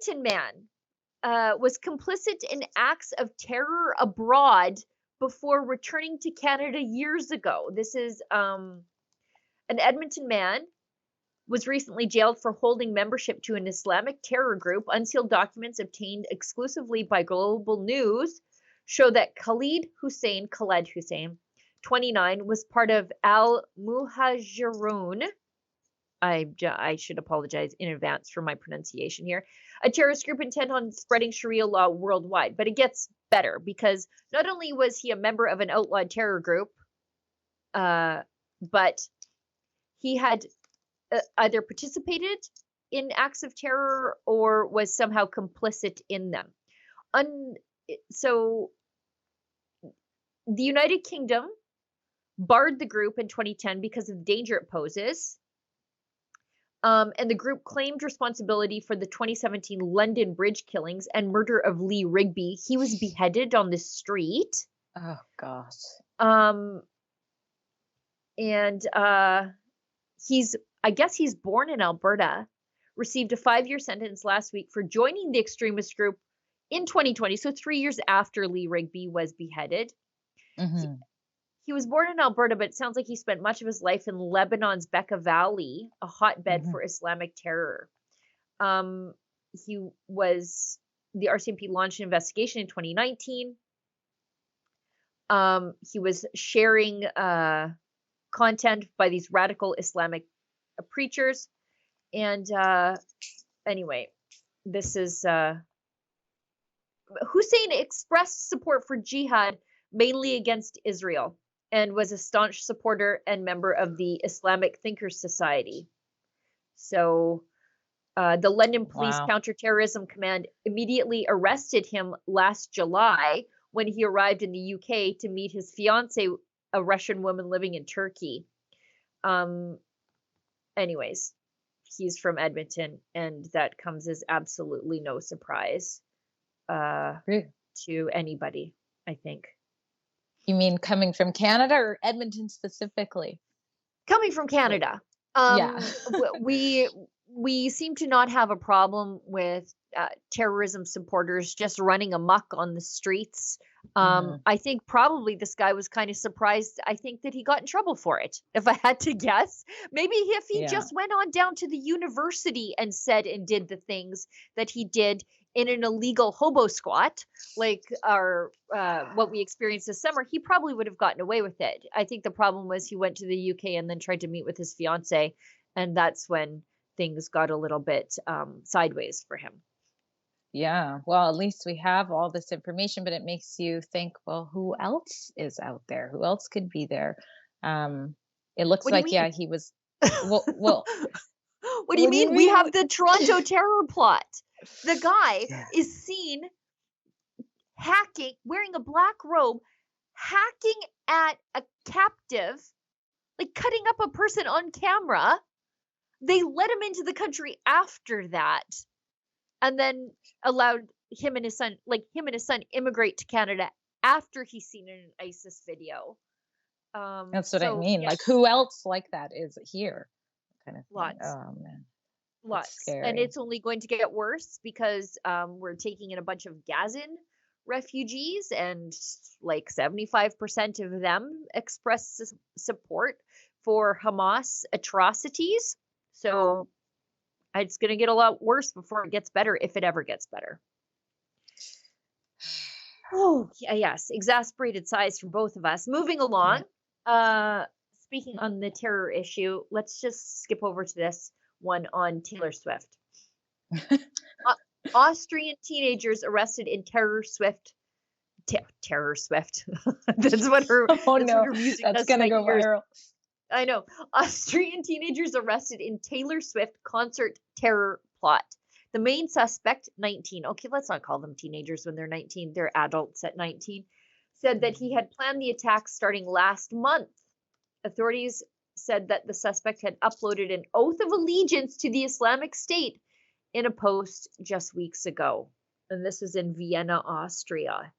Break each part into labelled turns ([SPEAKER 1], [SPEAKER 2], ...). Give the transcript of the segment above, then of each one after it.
[SPEAKER 1] Edmonton man was complicit in acts of terror abroad before returning to Canada years ago. This is an Edmonton man was recently jailed for holding membership to an Islamic terror group. Unsealed documents obtained exclusively by Global News show that Khaled Hussain, 29, was part of Al Muhajirun. I should apologize in advance for my pronunciation here. A terrorist group intent on spreading Sharia law worldwide. But it gets better because not only was he a member of an outlawed terror group, but he had either participated in acts of terror or was somehow complicit in them. So the United Kingdom barred the group in 2010 because of the danger it poses. And the group claimed responsibility for the 2017 London Bridge killings and murder of Lee Rigby. He was beheaded on the street.
[SPEAKER 2] Oh, gosh.
[SPEAKER 1] I guess he's born in Alberta, received a 5-year sentence last week for joining the extremist group in 2020, so 3 years after Lee Rigby was beheaded.
[SPEAKER 2] Mm-hmm.
[SPEAKER 1] He was born in Alberta, but it sounds like he spent much of his life in Lebanon's Bekaa Valley, a hotbed for Islamic terror. The RCMP launched an investigation in 2019. He was sharing content by these radical Islamic preachers. And anyway, this is Hussain expressed support for jihad, mainly against Israel, and was a staunch supporter and member of the Islamic Thinkers Society. So the London Police Counterterrorism Command immediately arrested him last July when he arrived in the UK to meet his fiancée, a Russian woman living in Turkey. Anyways, he's from Edmonton, and that comes as absolutely no surprise to anybody, I think.
[SPEAKER 2] You mean coming from Canada or Edmonton specifically?
[SPEAKER 1] Coming from Canada. We seem to not have a problem with terrorism supporters just running amok on the streets. I think probably this guy was kind of surprised. I think that he got in trouble for it, if I had to guess. Maybe if he just went on down to the university and said and did the things that he did in an illegal hobo squat, like what we experienced this summer, he probably would have gotten away with it. I think the problem was he went to the UK and then tried to meet with his fiance, and that's when things got a little bit sideways for him.
[SPEAKER 2] Yeah, well, at least we have all this information, but it makes you think, well, who else is out there? Who else could be there? It looks like, he was. Well,
[SPEAKER 1] what do you mean? We have the Toronto terror plot. The guy is seen wearing a black robe, hacking at a captive, like cutting up a person on camera. They let him into the country after that, and then allowed him and his son immigrate to Canada after he's seen an ISIS video.
[SPEAKER 2] That's what I mean. Like, who else like that is here? Kind of
[SPEAKER 1] lots.
[SPEAKER 2] Oh man,
[SPEAKER 1] lots, and it's only going to get worse because we're taking in a bunch of Gazan refugees, and like 75% of them express support for Hamas atrocities. So it's going to get a lot worse before it gets better, if it ever gets better. Oh, yes. Exasperated sighs from both of us. Moving along. Speaking on the terror issue, let's just skip over to this one on Taylor Swift. Austrian teenagers arrested in Taylor Swift. That's what her.
[SPEAKER 2] Oh no, her music that's gonna go viral.
[SPEAKER 1] I know. Austrian teenagers arrested in Taylor Swift concert terror plot. The main suspect, 19. Okay, let's not call them teenagers when they're 19. They're adults at 19. Said that he had planned the attack starting last month. Authorities said that the suspect had uploaded an oath of allegiance to the Islamic State in a post just weeks ago. And this was in Vienna, Austria.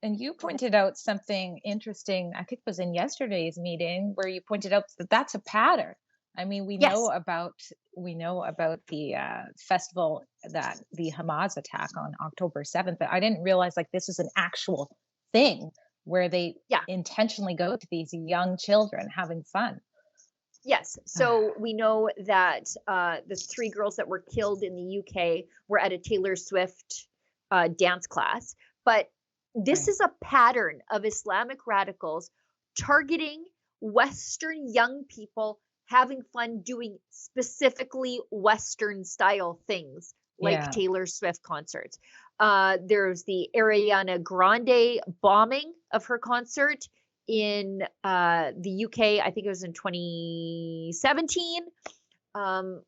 [SPEAKER 2] And you pointed out something interesting, I think it was in yesterday's meeting, where you pointed out that that's a pattern. I mean,
[SPEAKER 1] Yes.
[SPEAKER 2] we know about the festival, that the Hamas attack on October 7th, but I didn't realize like this is an actual thing where they
[SPEAKER 1] Yeah.
[SPEAKER 2] intentionally go to these young children having fun.
[SPEAKER 1] Yes. So we know that the three girls that were killed in the UK were at a Taylor Swift dance class. But this
[SPEAKER 2] Right.
[SPEAKER 1] is a pattern of Islamic radicals targeting Western young people having fun doing specifically Western style things like
[SPEAKER 2] Yeah.
[SPEAKER 1] Taylor Swift concerts. There's the Ariana Grande bombing of her concert in the UK. I think it was in 2017,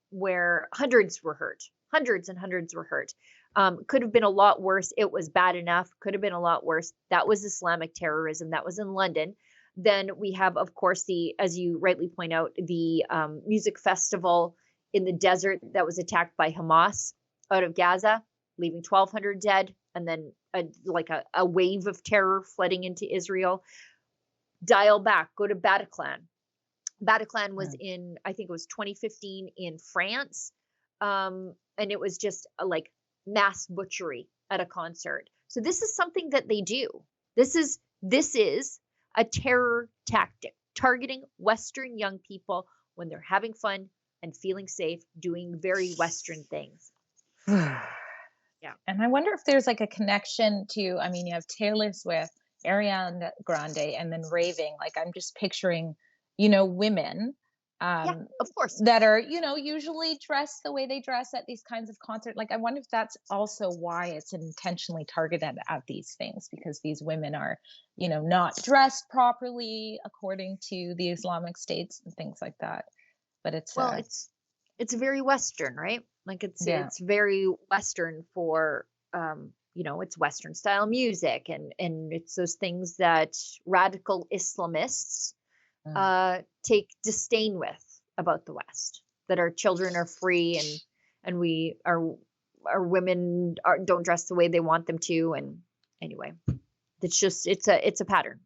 [SPEAKER 1] where hundreds were hurt. Hundreds and hundreds were hurt. Could have been a lot worse. It was bad enough. Could have been a lot worse. That was Islamic terrorism. That was in London. Then we have, of course, the, as you rightly point out, the music festival in the desert that was attacked by Hamas out of Gaza, leaving 1,200 dead, and then a wave of terror flooding into Israel. Dial back, go to Bataclan. Bataclan was
[SPEAKER 2] Mm.
[SPEAKER 1] in, I think it was 2015 in France. And it was just like mass butchery at a concert. So this is something that they do. This is a terror tactic targeting Western young people when they're having fun and feeling safe, doing very Western things. Yeah.
[SPEAKER 2] And I wonder if there's like a connection to, I mean, you have Taylor Swift, Ariana Grande, and then raving. Like I'm just picturing, women
[SPEAKER 1] Yeah,
[SPEAKER 2] um,
[SPEAKER 1] of course.
[SPEAKER 2] that are, usually dressed the way they dress at these kinds of concerts. Like I wonder if that's also why it's intentionally targeted at these things, because these women are, not dressed properly according to the Islamic states and things like that. But it's
[SPEAKER 1] Well, it's very Western, right? Like
[SPEAKER 2] yeah.
[SPEAKER 1] it's very Western for it's Western style music, and it's those things that radical Islamists
[SPEAKER 2] Mm.
[SPEAKER 1] take disdain with about the West. That our children are free, and we our women don't dress the way they want them to, and anyway, it's a pattern.